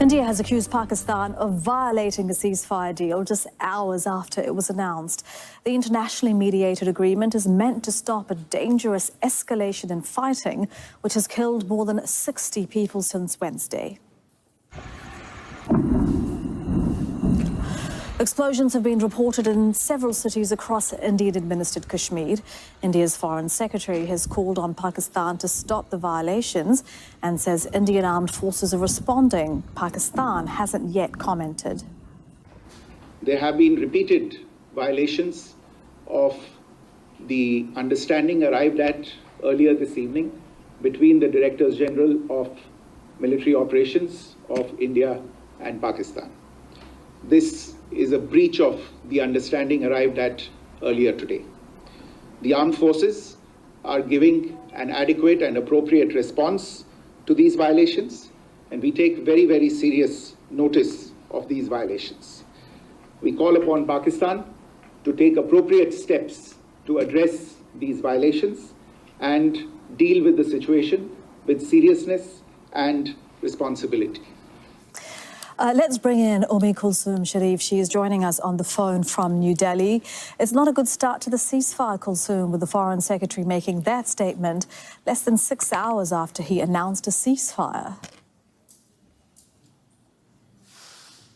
India has accused Pakistan of violating a ceasefire deal just hours after it was announced. The internationally mediated agreement is meant to stop a dangerous escalation in fighting, which has killed more than 60 people since Wednesday. Explosions have been reported in several cities across Indian-administered Kashmir. India's Foreign Secretary has called on Pakistan to stop the violations and says Indian armed forces are responding. Pakistan hasn't yet commented. There have been repeated violations of the understanding arrived at earlier this evening between the Directors General of Military Operations of India and Pakistan. This is a breach of the understanding arrived at earlier today. The armed forces are giving an adequate and appropriate response to these violations, and we take very, very serious notice of these violations. We call upon Pakistan to take appropriate steps to address these violations and deal with the situation with seriousness and responsibility. Let's bring in Kulsoom Sharif. She is joining us on the phone from New Delhi. It's not a good start to the ceasefire, Kulsoom, with the Foreign Secretary making that statement less than 6 hours after he announced a ceasefire.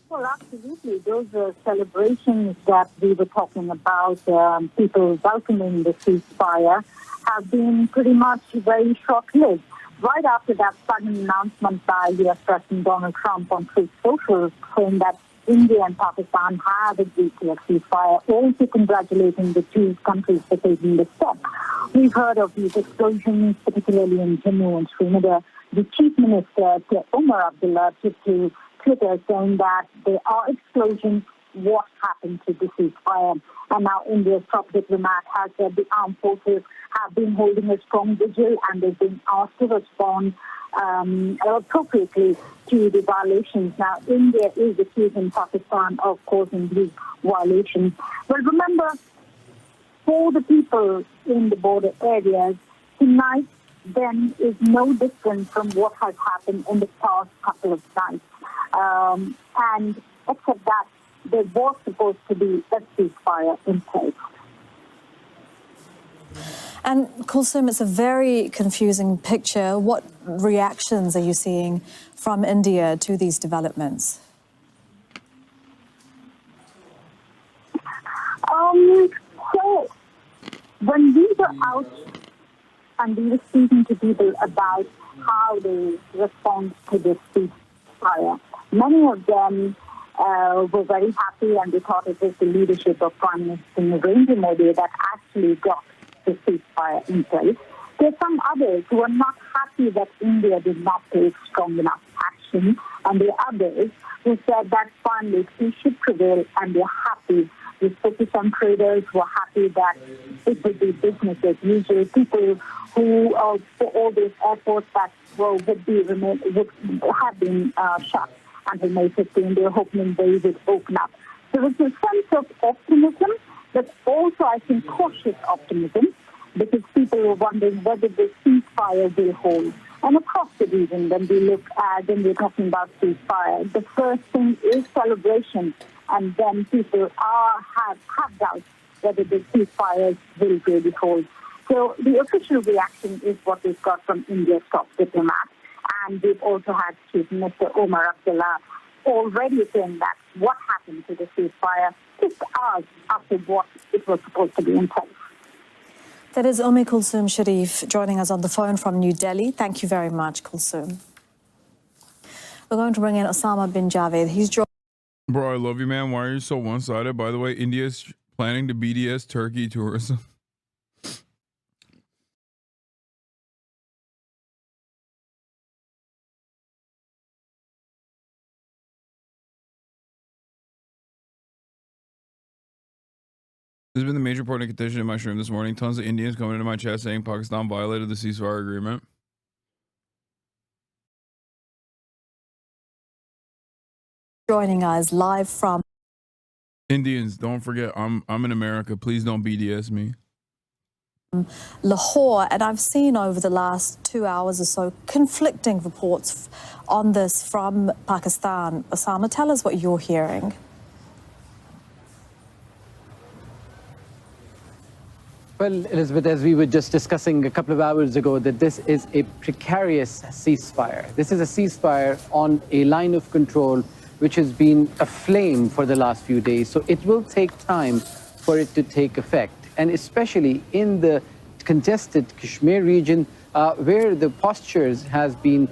Well, absolutely. Those celebrations that we were talking about, people welcoming the ceasefire, have been pretty much very short-lived. Right after that sudden announcement by U.S. President Donald Trump on Truth Social, saying that India and Pakistan have agreed to a ceasefire, also congratulating the two countries for taking this step. We've heard of these explosions, particularly in Jammu and Srinagar. The Chief Minister, Omar Abdullah, took to Twitter saying that there are explosions. What happened to the ceasefire? And now India's top diplomat has said the armed forces have been holding a strong vigil and they've been asked to respond appropriately to the violations. Now, India is accusing Pakistan of causing these violations. But remember, for the people in the border areas, tonight then is no different from what has happened in the past couple of nights. And except that there was supposed to be a ceasefire in place. And Kulsoom, it's a very confusing picture. What reactions are you seeing from India to these developments? So when we were out and we were speaking to people about how they respond to this ceasefire, many of them were very happy, and they thought it was the leadership of Prime Minister Narendra Modi that actually got the ceasefire in place. There are some others who are not happy that India did not take strong enough action, and there are others who said that finally peace should prevail, and they're happy. We spoke to some traders who are happy that it would be business as usual. People who, for all these airports that would have been shut until May 15, they're hoping they would open up. There was a sense of optimism, but also, I think, cautious optimism, because people were wondering whether the ceasefire will hold. And across the region, when we're talking about ceasefire, the first thing is celebration, and then people have doubts whether the ceasefire will really hold. So the official reaction is what we've got from India's top diplomat. And we've also had Chief Minister Omar Abdullah already saying that what happened to the ceasefire 6 hours after what it was supposed to be in place. That is Kulsoom Sharif joining us on the phone from New Delhi. Thank you very much, Kulsoom. We're going to bring in Osama bin Javed. He's joined. Bro, I love you, man. Why are you so one-sided? By the way, India's planning to BDS Turkey tourism. This has been the major point of contention in my stream this morning. Tons of Indians coming into my chat saying Pakistan violated the ceasefire agreement. Joining us live from Indians, don't forget, I'm in America. Please don't BDS me. Lahore, and I've seen over the last 2 hours or so conflicting reports on this from Pakistan. Osama, tell us what you're hearing. Well, Elizabeth, as we were just discussing a couple of hours ago, that this is a precarious ceasefire. This is a ceasefire on a line of control which has been aflame for the last few days. So it will take time for it to take effect. And especially in the congested Kashmir region, where the postures has been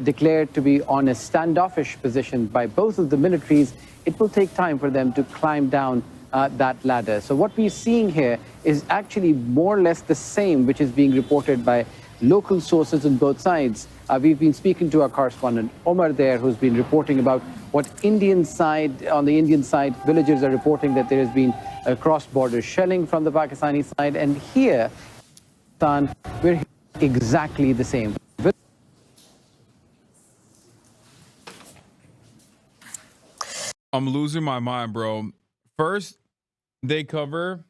declared to be on a standoffish position by both of the militaries, it will take time for them to climb down that ladder. So what we're seeing here is actually more or less the same, which is being reported by local sources on both sides. We've been speaking to our correspondent Omar there, who's been reporting about what on the Indian side, villagers are reporting that there has been cross-border shelling from the Pakistani side. And here, we're hearing exactly the same. I'm losing my mind, bro. First, they cover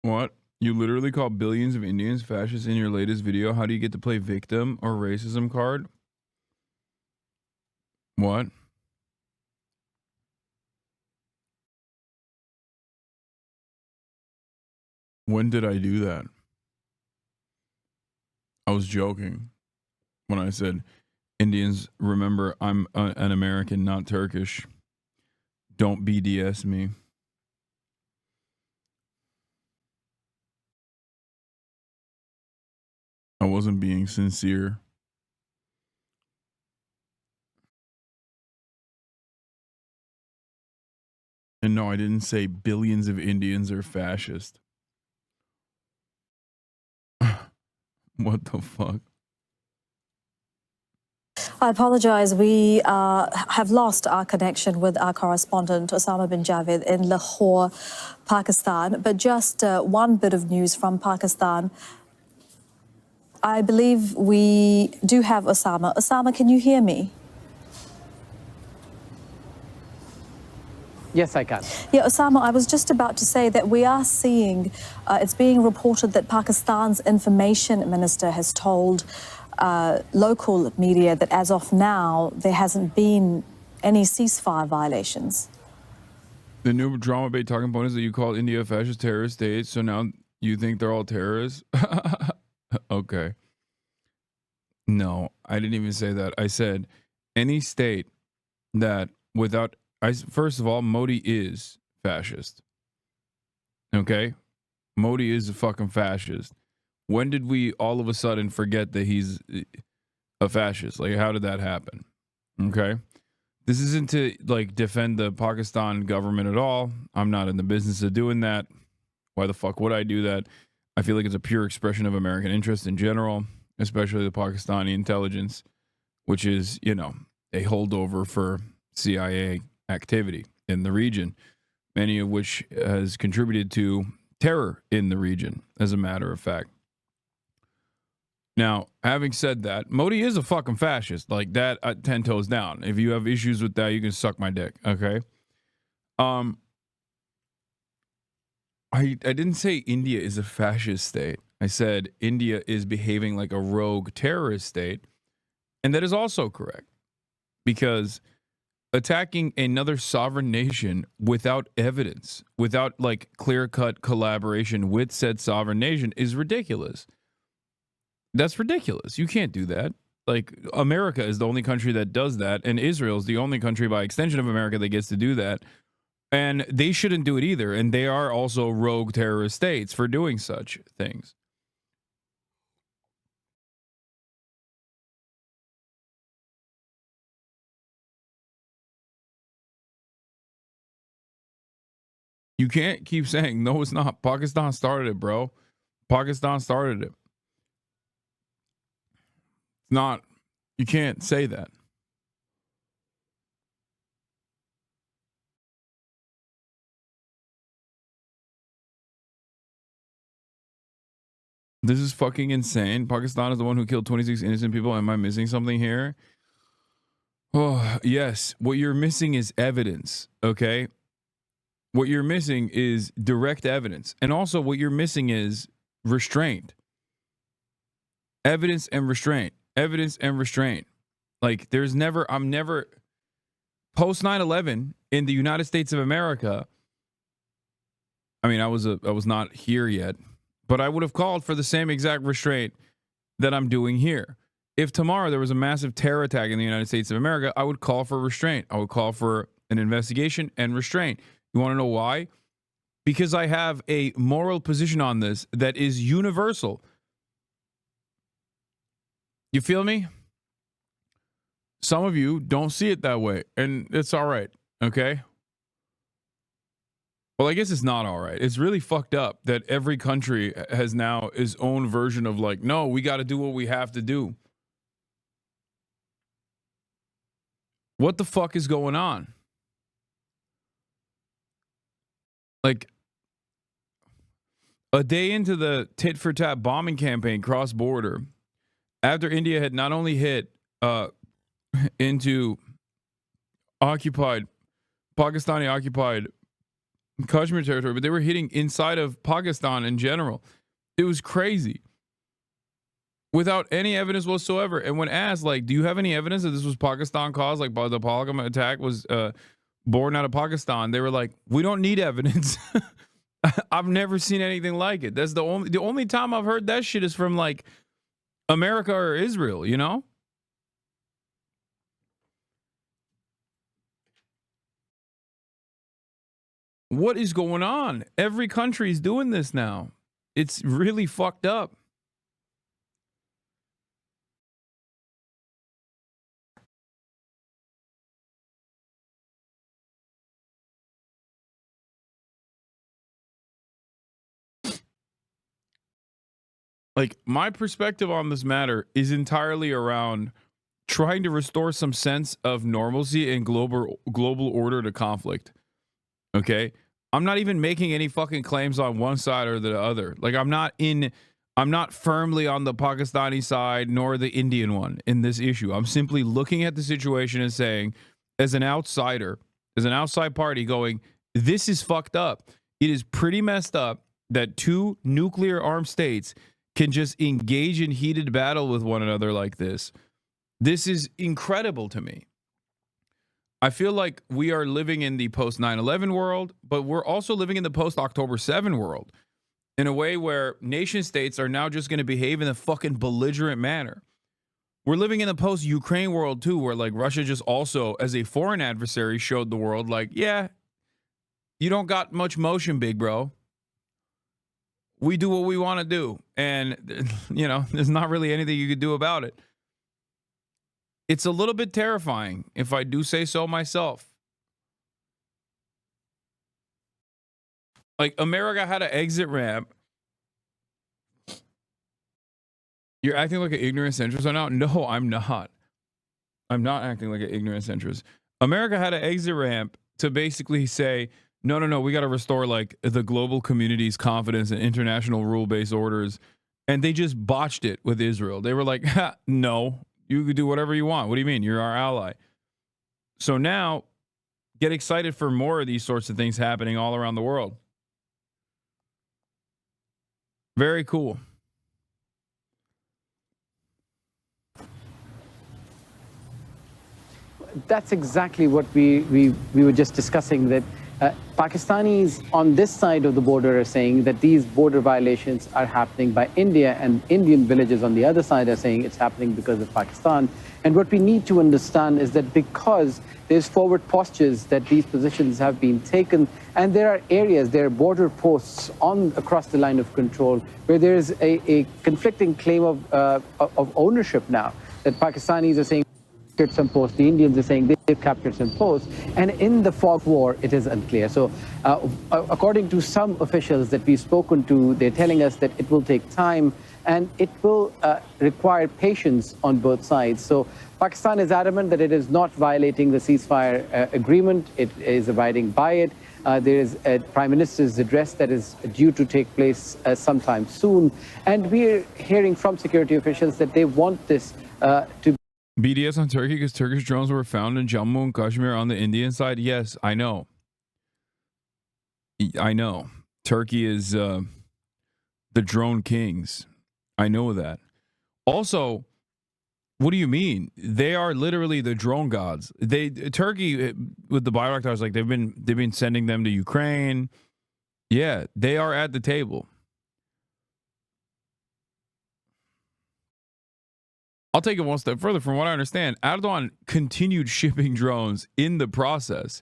what? You literally call billions of Indians fascists in your latest video. How do you get to play victim or racism card? What? When did I do that? I was joking when I said, Indians, remember, I'm an American, not Turkish. Don't BDS me. I wasn't being sincere. And no, I didn't say billions of Indians are fascist. What the fuck? I apologize. We have lost our connection with our correspondent, Osama bin Javed, in Lahore, Pakistan. But just one bit of news from Pakistan. I believe we do have Osama. Osama, can you hear me? Yes, I can. Yeah, Osama, I was just about to say that we are seeing, it's being reported that Pakistan's information minister has told local media that as of now, there hasn't been any ceasefire violations. The new drama bait talking point is that you call India a fascist terrorist state, so now you think they're all terrorists? Okay. No, I didn't even say that. I said any state that without... first of all, Modi is fascist. Okay? Modi is a fucking fascist. When did we all of a sudden forget that he's a fascist? Like, how did that happen? Okay? This isn't to, like, defend the Pakistan government at all. I'm not in the business of doing that. Why the fuck would I do that? I feel like it's a pure expression of American interest in general, especially the Pakistani intelligence, which is, you know, a holdover for CIA activity in the region, many of which has contributed to terror in the region, as a matter of fact. Now, having said that, Modi is a fucking fascist. Like that, 10 toes down. If you have issues with that, you can suck my dick, okay? I didn't say India is a fascist state. I said India is behaving like a rogue terrorist state, and that is also correct, because attacking another sovereign nation without evidence, without like clear-cut collaboration with said sovereign nation is ridiculous. That's ridiculous. You can't do that. Like, America is the only country that does that, and Israel is the only country by extension of America that gets to do that. And they shouldn't do it either. And they are also rogue terrorist states for doing such things. You can't keep saying, no, it's not. Pakistan started it, bro. Pakistan started it. It's not. You can't say that. This is fucking insane. Pakistan is the one who killed 26 innocent people. Am I missing something here? Oh, yes. What you're missing is evidence, okay? What you're missing is direct evidence. And also what you're missing is restraint. Evidence and restraint. Evidence and restraint. Like I'm never post 9/11 in the United States of America. I mean, I was not here yet, but I would have called for the same exact restraint that I'm doing here. If tomorrow there was a massive terror attack in the United States of America, I would call for restraint. I would call for an investigation and restraint. You want to know why? Because I have a moral position on this that is universal. You feel me? Some of you don't see it that way, and it's all right, okay? Well, I guess it's not all right. It's really fucked up that every country has now its own version of like, no, we got to do what we have to do. What the fuck is going on? Like, a day into the tit-for-tat bombing campaign cross-border, after India had not only hit into Pakistani-occupied Kashmir territory, but they were hitting inside of Pakistan in general. It was crazy. Without any evidence whatsoever. And when asked, like, do you have any evidence that this was Pakistan caused? Like, the Pahalgam attack was born out of Pakistan. They were like, we don't need evidence. I've never seen anything like it. That's the only time I've heard that shit is from like America or Israel, you know? What is going on? Every country is doing this now. It's really fucked up. Like, my perspective on this matter is entirely around trying to restore some sense of normalcy and global order to conflict. Okay? I'm not even making any fucking claims on one side or the other. Like, I'm not firmly on the Pakistani side nor the Indian one in this issue. I'm simply looking at the situation and saying, as an outsider, as an outside party going, this is fucked up. It is pretty messed up that two nuclear armed states can just engage in heated battle with one another like this. This is incredible to me. I feel like we are living in the post 9/11 world, but we're also living in the post October 7 world in a way where nation states are now just going to behave in a fucking belligerent manner. We're living in the post Ukraine world too, where like Russia just also as a foreign adversary showed the world like, yeah, you don't got much motion, big bro. We do what we want to do. And, you know, there's not really anything you could do about it. It's a little bit terrifying, if I do say so myself. Like, America had an exit ramp. You're acting like an ignorant centrist right now? No, I'm not. I'm not acting like an ignorant centrist. America had an exit ramp to basically say, no, we got to restore like the global community's confidence in international rule-based orders. And they just botched it with Israel. They were like, no, you could do whatever you want. What do you mean? You're our ally. So now get excited for more of these sorts of things happening all around the world. Very cool. That's exactly what we were just discussing, that Pakistanis on this side of the border are saying that these border violations are happening by India, and Indian villages on the other side are saying it's happening because of Pakistan. And what we need to understand is that because there's forward postures that these positions have been taken, and there are areas, there are border posts across the line of control where there is a conflicting claim of ownership now, that Pakistanis are saying some posts, the Indians are saying they've captured some posts, and in the fog war it is unclear. So according to some officials that we've spoken to, they're telling us that it will take time and it will require patience on both sides. So Pakistan is adamant that it is not violating the ceasefire agreement, it is abiding by it. There is a Prime Minister's address that is due to take place sometime soon, and we're hearing from security officials that they want this to BDS on Turkey because Turkish drones were found in Jammu and Kashmir on the Indian side. Yes, I know. I know. Turkey is the drone kings. I know that. Also, what do you mean? They are literally the drone gods. Turkey with the Bayraktars, like they've been sending them to Ukraine. Yeah, they are at the table. I'll take it one step further. From what I understand, Erdogan continued shipping drones in the process.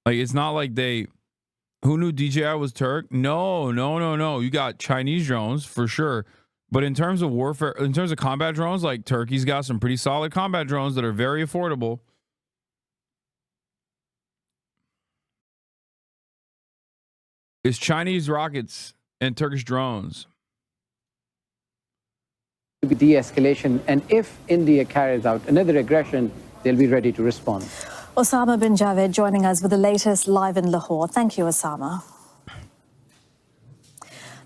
Like, it's not like who knew DJI was Turk? No. You got Chinese drones for sure. But in terms of warfare, in terms of combat drones, like Turkey's got some pretty solid combat drones that are very affordable. It's Chinese rockets and Turkish drones. De-escalation, and if India carries out another aggression, they'll be ready to respond. Osama bin Javed joining us with the latest live in Lahore. Thank you, Osama.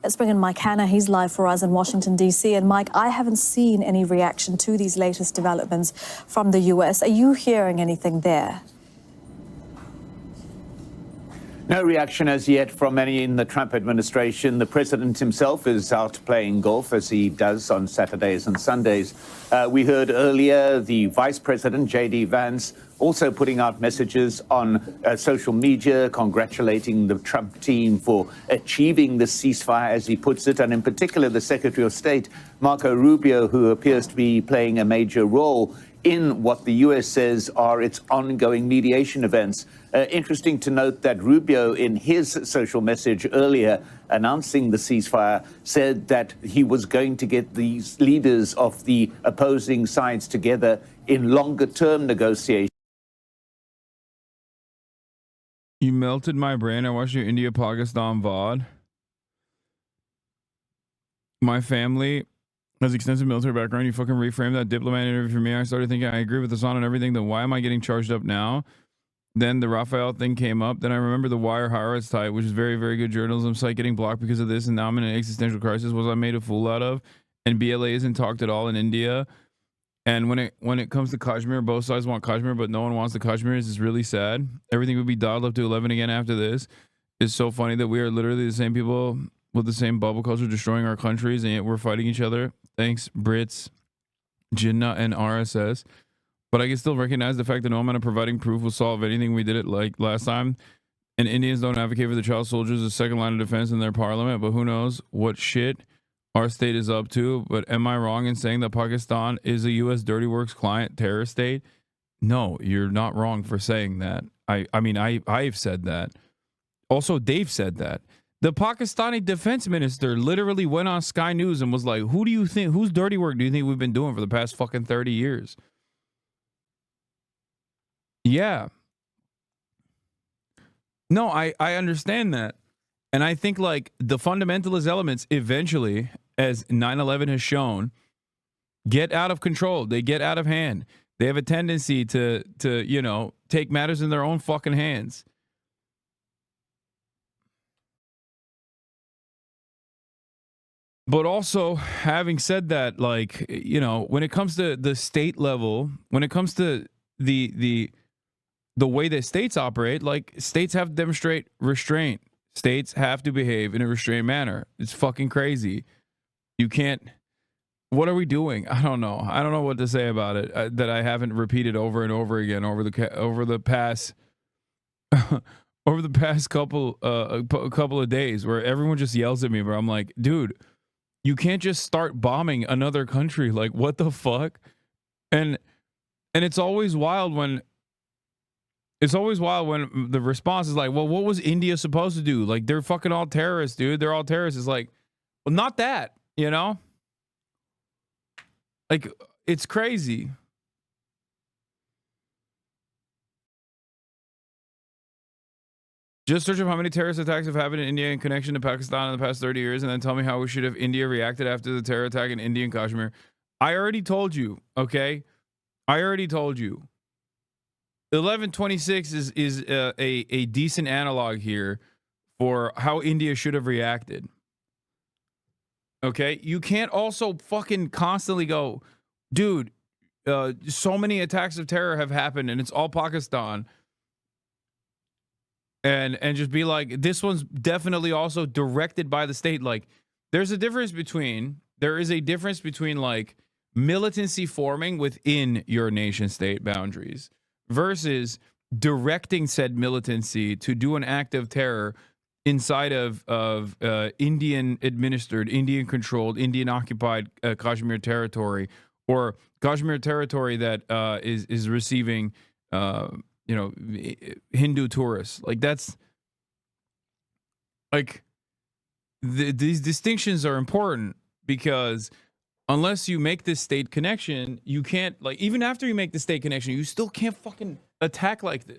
Let's bring in Mike Hanna. He's live for us in Washington, D.C. And Mike, I haven't seen any reaction to these latest developments from the U.S. Are you hearing anything there? No reaction as yet from any in the Trump administration. The president himself is out playing golf, as he does on Saturdays and Sundays. We heard earlier the vice president, J.D. Vance, also putting out messages on social media, congratulating the Trump team for achieving the ceasefire, as he puts it, and in particular the Secretary of State, Marco Rubio, who appears to be playing a major role in what the U.S. says are its ongoing mediation events. Interesting to note that Rubio, in his social message earlier announcing the ceasefire, said that he was going to get these leaders of the opposing sides together in longer-term negotiations. You melted my brain. I watched your India-Pakistan VOD. My family has extensive military background. You fucking reframed that diplomat interview for me. I started thinking, I agree with Hassan on everything. Then why am I getting charged up now? Then the Rafael thing came up. Then I remember the Wire Haaretz type, which is very, very good journalism site, getting blocked because of this. And now I'm in an existential crisis. Was I made a fool out of? And BLA isn't talked at all in India. And when it comes to Kashmir, both sides want Kashmir, but no one wants the Kashmir. This is really sad. Everything would be dialed up to 11 again after this. It's so funny that we are literally the same people with the same bubble culture destroying our countries, and yet we're fighting each other. Thanks, Brits, Jinnah, and RSS. But I can still recognize the fact that no amount of providing proof will solve anything. We did it like last time. And Indians don't advocate for the child soldiers as second line of defense in their parliament, but who knows what shit our state is up to. But am I wrong in saying that Pakistan is a U.S. Dirty Works client terrorist state? No, you're not wrong for saying that. I've said that. Also, Dave said that. The Pakistani defense minister literally went on Sky News and was like, who do you think, whose dirty work do you think we've been doing for the past fucking 30 years? Yeah. No, I understand that. And I think like the fundamentalist elements eventually, as 9/11 has shown, get out of control. They get out of hand. They have a tendency to take matters in their own fucking hands. But also, having said that, like, when it comes to the state level, when it comes to the way that states operate, like, states have to demonstrate restraint. States have to behave in a restrained manner. It's fucking crazy. You can't. What are we doing? I don't know. I don't know what to say about it that I haven't repeated over and over again over the past over the past couple of days, where everyone just yells at me, but I'm like, dude, you can't just start bombing another country. Like, what the fuck? And it's always wild when the response is like, well, what was India supposed to do? Like, they're fucking all terrorists, dude. They're all terrorists. It's like, well, not that, Like, it's crazy. Just search up how many terrorist attacks have happened in India in connection to Pakistan in the past 30 years, and then tell me how we should have India reacted after the terror attack in India and Kashmir. I already told you, okay? I already told you. 1126 is a decent analog here for how India should have reacted. Okay? You can't also fucking constantly go, dude, so many attacks of terror have happened, and it's all Pakistan. and just be like, this one's definitely also directed by the state. Like, there is a difference between like militancy forming within your nation state boundaries versus directing said militancy to do an act of terror inside of Indian administered, Indian controlled, Indian occupied Kashmir territory, or Kashmir territory that is receiving Hindu tourists. Like, that's like these distinctions are important, because unless you make this state connection, you can't, like, even after you make the state connection, you still can't fucking attack like this.